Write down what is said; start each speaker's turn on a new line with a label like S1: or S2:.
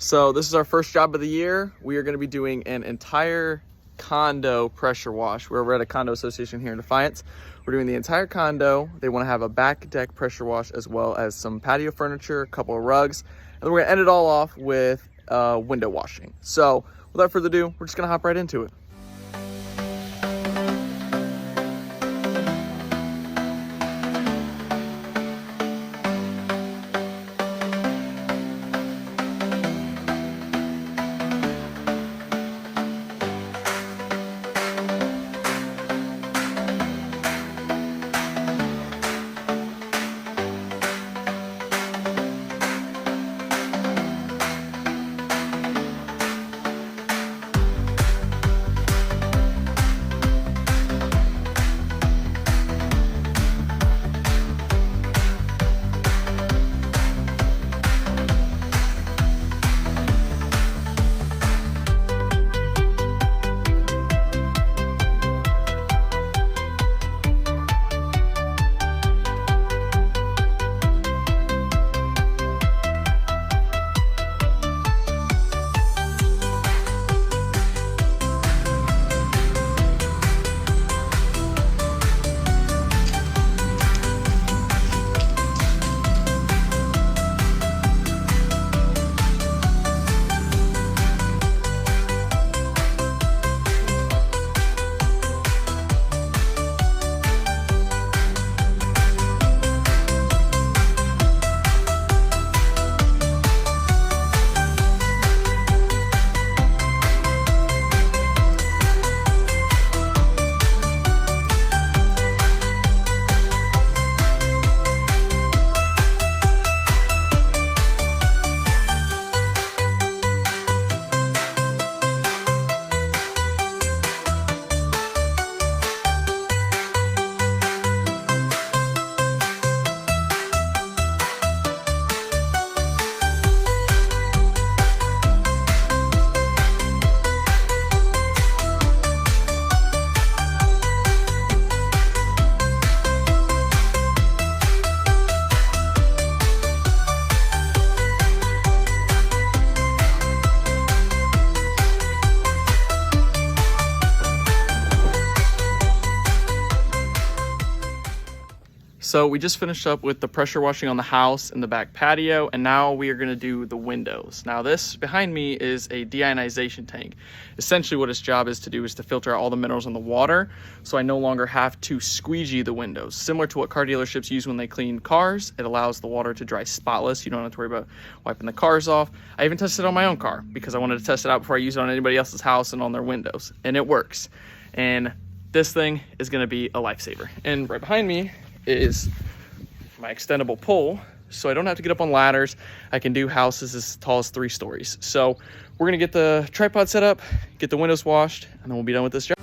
S1: So this is our first job of the year. We are going to be doing an entire condo pressure wash. We're at a condo association here in Defiance. We're doing the entire condo. They want to have a back deck pressure wash as well as some patio furniture, a couple of rugs, and then we're going to end it all off with window washing. So without further ado, we're just going to hop right into it. So we just finished up with the pressure washing on the house and the back patio, and now we are going to do the windows. Now this behind me is a deionization tank. Essentially what its job is to do is to filter out all the minerals in the water, so I no longer have to squeegee the windows. Similar to what car dealerships use when they clean cars, it allows the water to dry spotless. You don't have to worry about wiping the cars off. I even tested it on my own car because I wanted to test it out before I use it on anybody else's house and on their windows, and it works. And this thing is going to be a lifesaver. And right behind me is my extendable pole, so I don't have to get up on ladders. I can do houses as tall as 3 stories. So we're gonna get the tripod set up, get the windows washed, and then we'll be done with this job.